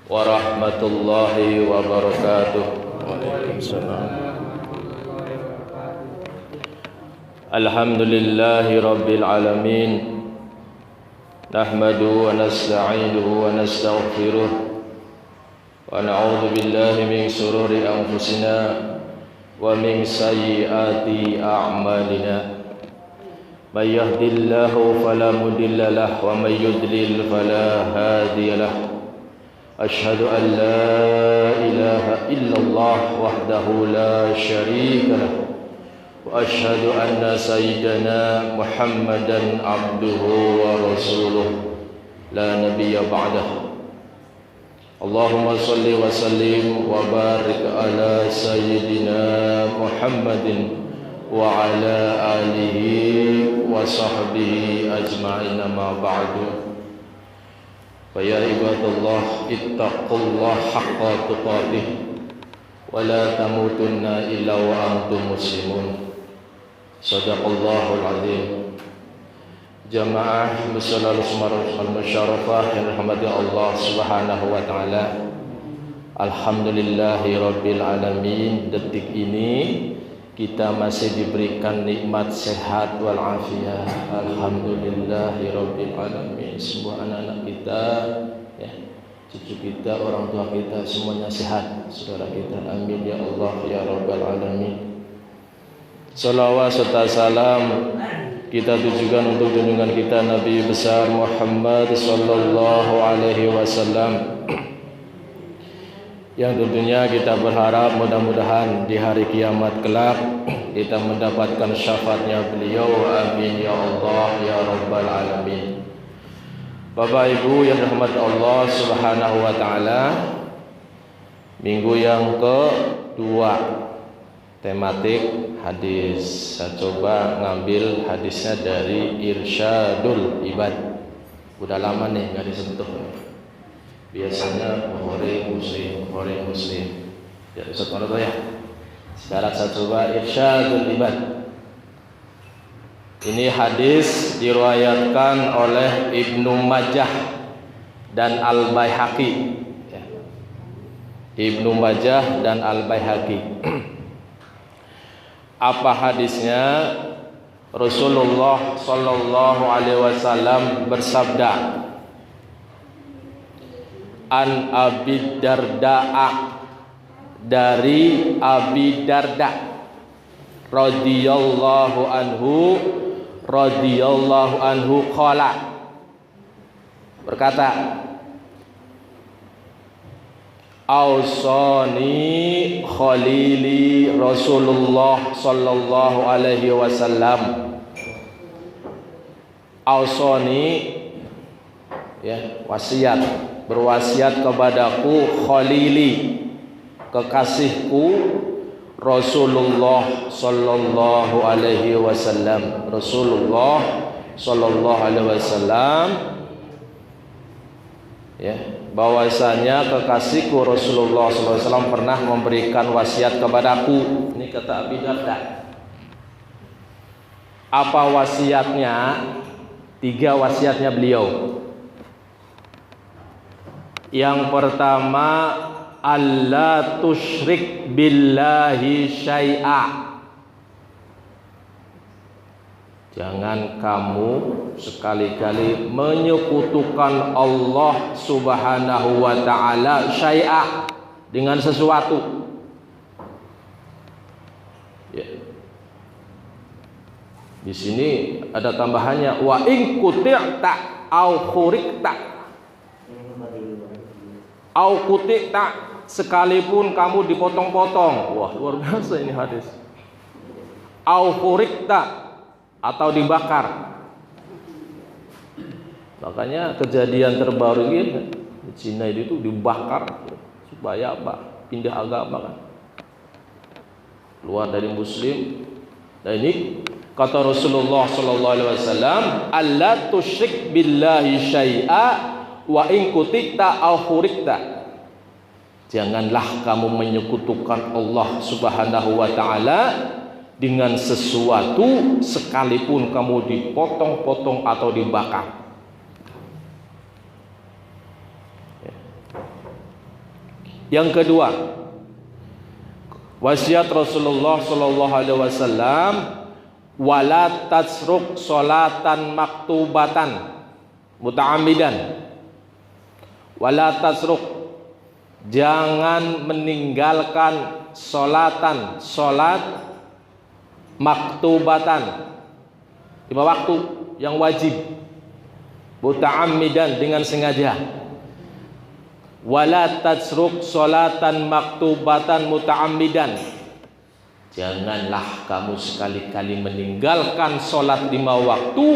warahmatullahi wabarakatuh. Waalaikumsalam. Alhamdulillahi rabbil alamin. Nahmaduhu wa nasta'inuhu wa nastaghfiruh wa na'udzu billahi min shururi anfusina wa min sayyiati a'malina. May yahdihillahu fala mudilla lahu wa may yudlil fala hadiya lahu. Asyhadu an la ilaha illallah wahdahu la syarika lahu wa asyhadu anna sayyidana Muhammadan abduhu wa rasuluh la nabiyya ba'dahu. Allahumma salli wa sallim wa barik ala sayyidina Muhammadin wa ala alihi wa sahbihi ajma'in, ma ba'du. Fa ya ibadallah ittaqullaha haqqa tuqatih wa la tamutunna illa wa antum muslimun. Sadaqallahul azim. Jamaah musallal al-musyarafah yang dirahmati Allah Subhanahu wa taala. Alhamdulillahi rabbil alamin. Detik ini kita masih diberikan nikmat sehat wal afiat. Alhamdulillahi rabbil alamin. Semua anak-anak kita, ya, cucu kita, orang tua kita semuanya sehat, saudara kita. Amin ya Allah ya rabbal alamin. Salawat serta salam kita tujukan untuk junjungan kita Nabi besar Muhammad sallallahu alaihi wasallam, yang tentunya kita berharap mudah-mudahan di hari kiamat kelak kita mendapatkan syafaatnya beliau. Amin ya Allah ya rabbal alamin. Bapak Ibu yang dirahmati Allah Subhanahu wa taala, minggu yang kedua tematik hadis. Saya coba ngambil hadisnya dari Irsyadul Ibad. Udah lama nih nggak disentuh. Biasanya Bukhari Muslim. Ya Ustaz Maroto ya. Sekarang saya coba Irsyadul Ibad. Ini hadis diriwayatkan oleh Ibnu Majah dan Al-Baihaqi. Ya. Ibnu Majah dan Al-Baihaqi. Apa hadisnya? Rasulullah sallallahu alaihi wasallam bersabda, an Abi Darda, dari Abi Darda radhiyallahu anhu qala, berkata, Ausani khalili Rasulullah sallallahu alaihi wasallam. Ausani, ya, wasiat, berwasiat kepadaku, khalili, kekasihku, Rasulullah sallallahu alaihi wasallam. Rasulullah sallallahu alaihi wasallam, ya, bahwasanya kekasihku Rasulullah SAW pernah memberikan wasiat kepadaku. Ini kata Abi Darda. Apa wasiatnya? 3 wasiatnya beliau. Yang pertama, alla tusyrik billahi syai'a. Jangan kamu sekali-kali menyekutukan Allah Subhanahu wa taala syai'a, dengan sesuatu. Ya. Di sini ada tambahannya, wa in quti'ta au khuriqta. Au quti'ta, sekalipun kamu dipotong-potong. Wah, luar biasa ini hadis. Au khuriqta, atau dibakar. Makanya kejadian terbaru ini di Cina itu dibakar supaya apa? Pindah agama kan. Keluar dari muslim. Nah ini kata Rasulullah sallallahu alaihi wasallam, alla tusyrik billahi syai'a wa in quti'ta aw khuriqta. Janganlah kamu menyekutukan Allah Subhanahu wa taala dengan sesuatu sekalipun kamu dipotong-potong atau dibakar. Yang kedua, wasiat Rasulullah sallallahu alaihi wasallam, wala tasruk salatan maktubatan muta'ammidan. Wala tasruk, jangan meninggalkan salat maktubatan, 5 waktu yang wajib, muta'ammidan, dengan sengaja. Wala tasruk salatan maktubatan muta'ammidan, janganlah kamu sekali-kali meninggalkan salat 5 waktu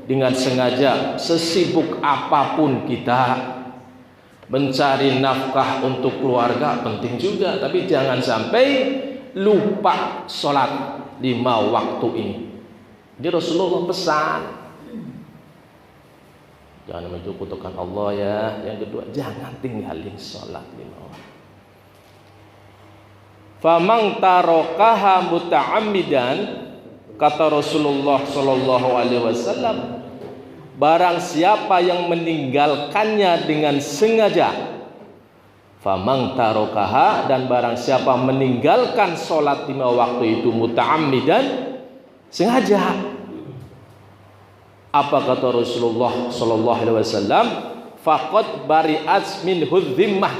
dengan sengaja. Sesibuk apapun kita, mencari nafkah untuk keluarga penting juga, tapi jangan sampai lupa sholat 5 waktu ini. Jadi Rasulullah pesan, jangan menyekutukan Allah ya. Yang kedua, jangan tinggalin sholat 5 waktu. Famang tarokaha muta'ammidan, kata Rasulullah sallallahu alaihi wasallam, barang siapa yang meninggalkannya dengan sengaja, famang tarokaha, dan barang siapa meninggalkan sholat 5 waktu itu muta'ammidan, sengaja. Apa kata Rasulullah sallallahu alaihi wasallam? Faqad bari'at minhu dhimmah,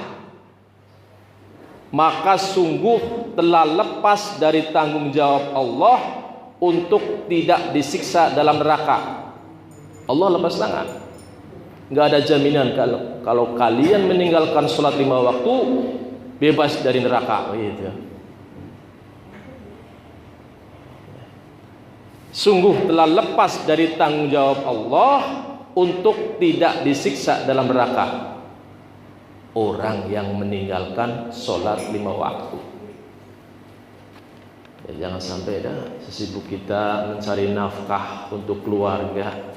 maka sungguh telah lepas dari tanggung jawab Allah untuk tidak disiksa dalam neraka. Allah lepas tangan. Nggak ada jaminan kalau kalian meninggalkan sholat 5 waktu bebas dari neraka. Gitu. Sungguh telah lepas dari tanggung jawab Allah untuk tidak disiksa dalam neraka orang yang meninggalkan sholat 5 waktu. Ya, jangan sampai dah sesibuk kita mencari nafkah untuk keluarga,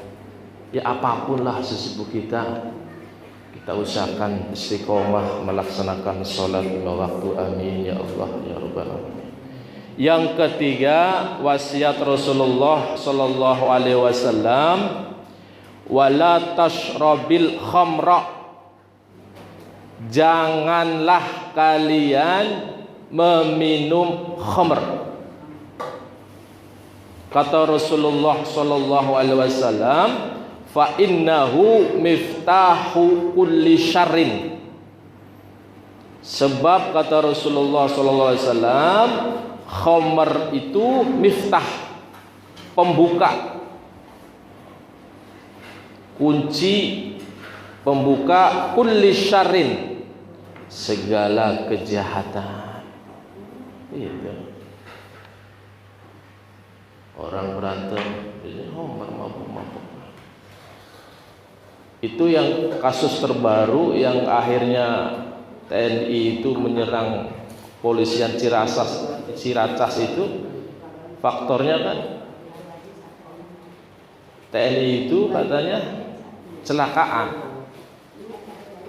ya apapun lah sesibuk kita usahakan istiqomah melaksanakan sholat 5 waktu. Amin ya Allah ya Rabbal alamin. Yang ketiga, wasiat Rasulullah sallallahu alaihi wasallam, wala tashrabil khamra, janganlah kalian meminum khamr. Kata Rasulullah sallallahu alaihi wasallam, fa innahu miftahu kulli syarrin, sebab kata Rasulullah sallallahu alaihi wasallam, khamr itu miftah, pembuka, kunci pembuka kulli syarrin, segala kejahatan. Itu orang berantem, mabuk. Itu yang kasus terbaru yang akhirnya TNI itu menyerang polisian Ciracas itu, faktornya kan TNI itu katanya kecelakaan,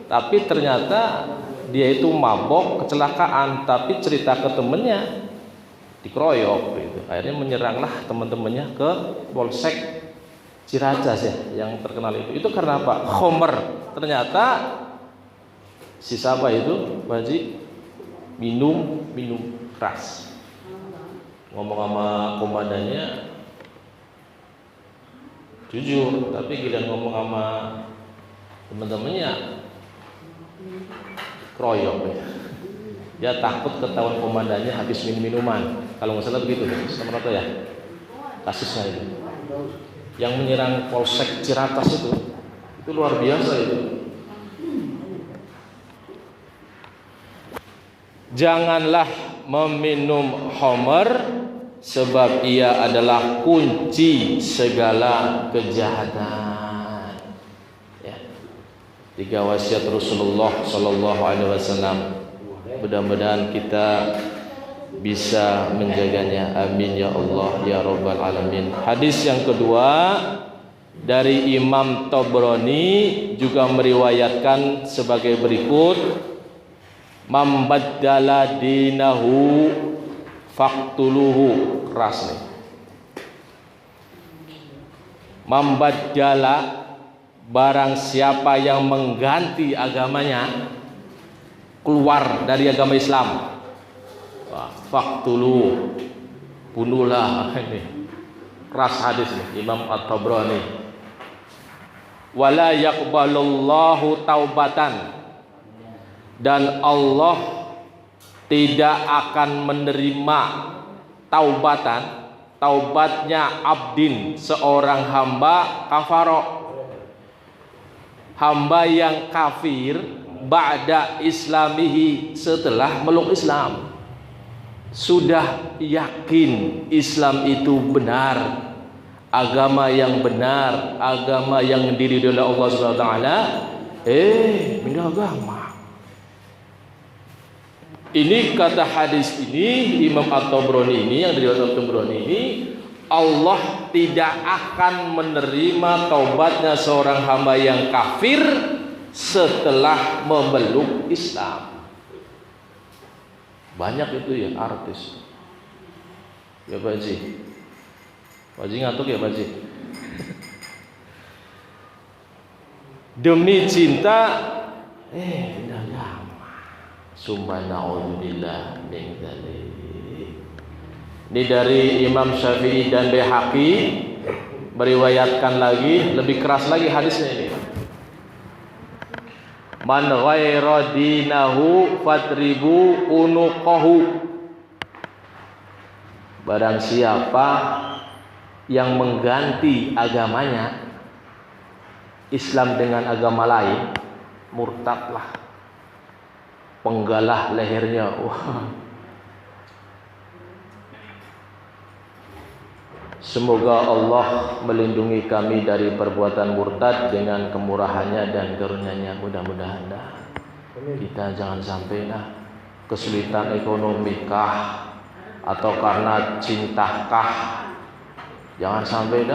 tapi ternyata dia itu mabok kecelakaan, tapi cerita ke temennya dikeroyok gitu. Akhirnya menyeranglah teman-temannya ke Polsek Ciracas ya, yang terkenal itu karena apa? Khamr. Ternyata si siapa itu Baji minum keras, ngomong sama komandannya jujur, tapi giliran ngomong sama teman-temannya kroyok ya. Dia takut ketahuan komandannya habis minuman. Kalau nggak salah begitu, sama rata ya kasusnya itu. Yang menyerang Polsek Ciracas itu luar biasa itu. Janganlah meminum khamr, sebab ia adalah kunci segala kejahatan. Ya. 3 wasiat Rasulullah sallallahu alaihi wasallam. Mudah-mudahan kita bisa menjaganya. Amin ya Allah ya Rabbal alamin. Hadis yang kedua dari Imam Tabrani juga meriwayatkan sebagai berikut: Man baddala dinahu faqtuluhu. Keras nih. Man baddala, barang siapa yang mengganti agamanya, keluar dari agama Islam. Faqtulu, bunuhlah. Ini keras hadis nih, Imam At-Tabrani. Wala yaqbalullahu taubatan, dan Allah tidak akan menerima taubatnya abdin, seorang hamba kafaro, hamba yang kafir ba'da islamihi, setelah meluk Islam, sudah yakin Islam itu benar, agama yang benar, agama yang diridhoi oleh Allah Subhanahu wa taala, pindah agama. Ini kata hadis ini Imam At-Tabrani ini, yang dari At-Tabrani ini, Allah tidak akan menerima taubatnya seorang hamba yang kafir setelah memeluk Islam. Banyak itu ya artis. Ya Pak Haji. Pak Haji ngantuk ya Pak Haji. Demi cinta pindah agama. Summa na'udzubillah min dzalik. Ini dari Imam Syafi'i dan Baihaqi, meriwayatkan lagi, lebih keras lagi hadisnya ini. Man ghaira dinahu fatribu unuqahu. Barang siapa yang mengganti agamanya, Islam dengan agama lain, murtadlah, penggalah lehernya. Semoga Allah melindungi kami dari perbuatan murtad dengan kemurahannya dan karunia-Nya. Mudah-mudahan kita jangan sampai kesulitan ekonomi kah, atau karena cinta kah, jangan sampai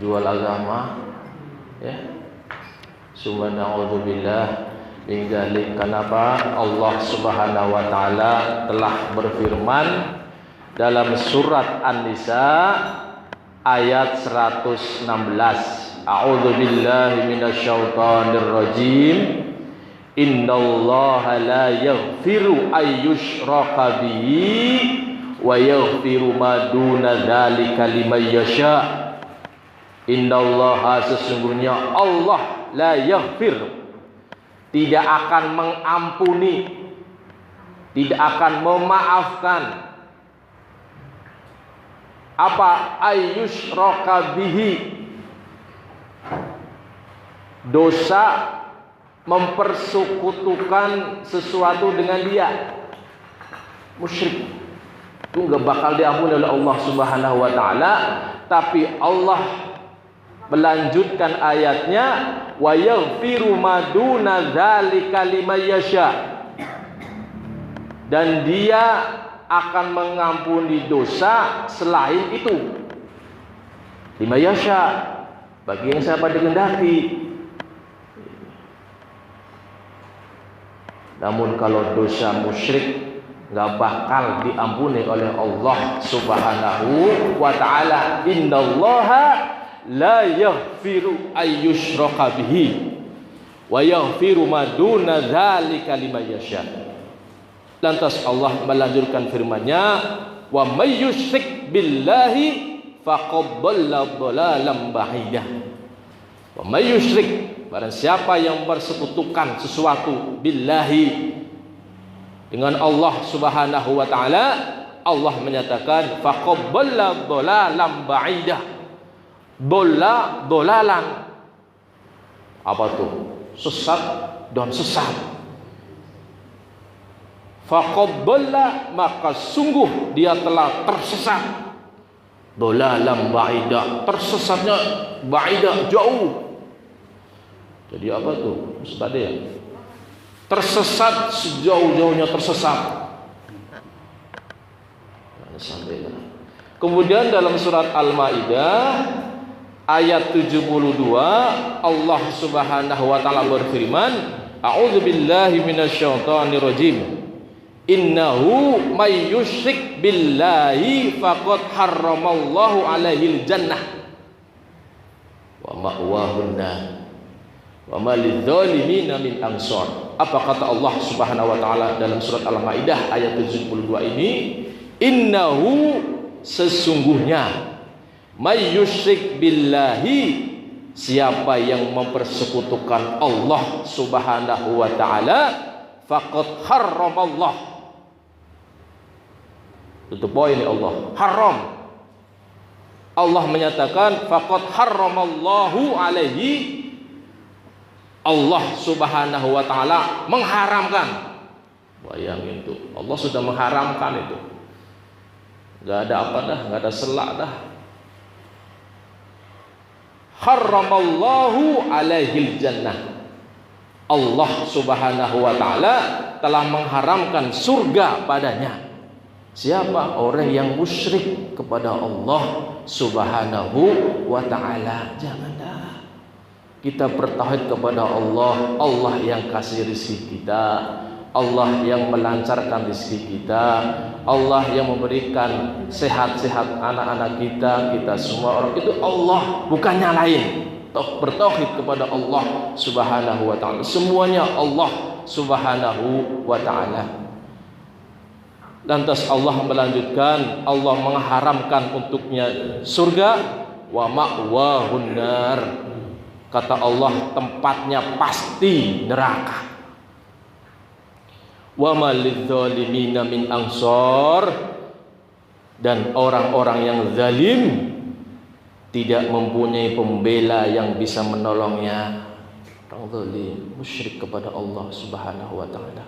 jual agama ya. Subhanallah min dzalik. Kenapa? Allah Subhanahu wa taala telah berfirman dalam surat An-Nisa ayat 116. A'udzu billahi minasyaitonir rajim. Innallaha la yaghfiru ayyushraka bihi wa yaghfiru ma duna dzalika liman yasha. Innallaha, sesungguhnya Allah, la yaghfir, tidak akan mengampuni, tidak akan memaafkan apa ayyushraka bihi, dosa mempersekutukan sesuatu dengan dia, musyrik, itu enggak bakal diampuni oleh Allah Subhanahu wa taala. Tapi Allah melanjutkan ayatnya, wa yaghfiru ma duna dzalika liman yasha, dan dia akan mengampuni dosa selain itu, liman yasha, bagi yang siapa dikehendaki. Namun kalau dosa musyrik nggak bakal diampuni oleh Allah Subhanahu wa taala. Innallaha la yaghfiru ayyushraka bihi wa yaghfiru ma duna dzalika liman yasha. Lantas Allah melanjutkan firman-Nya, wa may yusyrik billahi faqad dhalla dhalalan ba'idah. Wa may yusyrik, barang siapa yang bersekutukan sesuatu billahi, dengan Allah Subhanahu wa taala, Allah menyatakan faqad dhalla dhalalan ba'idah. Dolalan apa tuh? Sesat dan sesat. Faqad dhalla, maka sungguh dia telah tersesat. Dolalan ba'idah, tersesatnya ba'idah, jauh. Jadi apa tuh Ustaz ya? Tersesat sejauh-jauhnya tersesat. Kemudian dalam surat Al-Maidah ayat 72, Allah Subhanahu wa taala berfirman, a'udzu billahi minasyaitonir rajim. Innahu may yusyrik billahi faqad harramallahu alaihil jannah wa ma'wahun nar Wa ma lidzalimina min ansor. Apa kata Allah Subhanahu wa taala dalam surat Al-Maidah ayat 72 ini? Innahu, sesungguhnya, may yusyrik billahi, siapa yang mempersekutukan Allah Subhanahu wa taala, faqad harramallah. Tutup poin ini Allah. Haram. Allah menyatakan faqad harramallahu alaihi. Allah Subhanahu wa taala mengharamkan. Bayangin tuh, Allah sudah mengharamkan itu. Enggak ada apa dah, enggak ada selak dah. Harramallahu alaihil jannah. Allah Subhanahu wa taala telah mengharamkan surga padanya. Siapa? Orang yang musyrik kepada Allah Subhanahu wa taala. Jangan dah. Kita bertauhid kepada Allah, Allah yang kasih rezeki kita, Allah yang melancarkan rezeki kita, Allah yang memberikan sehat-sehat anak-anak kita, kita semua orang itu Allah, bukannya lain. Bertauhid kepada Allah Subhanahu wa taala. Semuanya Allah Subhanahu wa taala. Lantas Allah melanjutkan, Allah mengharamkan untuknya surga, wa ma'wahun nar. Kata Allah, tempatnya pasti neraka. Wa ma lidzalimina min ansor, dan orang-orang yang zalim tidak mempunyai pembela yang bisa menolongnya. Orang zalim musyrik kepada Allah Subhanahu wa taala.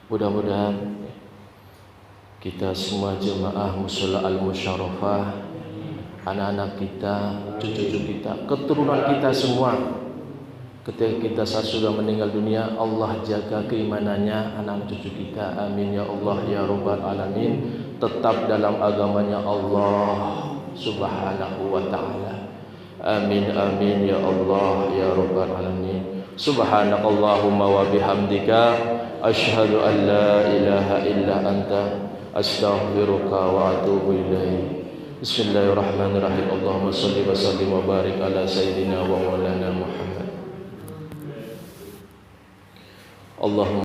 Mudah-mudahan kita semua jemaah mushola al-musyarrafah, anak-anak kita, cucu-cucu kita, keturunan kita semua, ketika kita sudah meninggal dunia, Allah jaga keimanannya anak cucu kita. Amin ya Allah ya rabbal alamin. Tetap dalam agamanya Allah Subhanahu wa ta'ala. Amin amin ya Allah ya rabbal alamin. Subhanakallahumma wa bihamdika, asyhadu an la ilaha illa anta, astaghfiruka wa atubu ilaik. Bismillahirrahmanirrahim. Allahumma shalli wa sallim wa barik ala sayyidina wa maulana Muhammad. Allahumma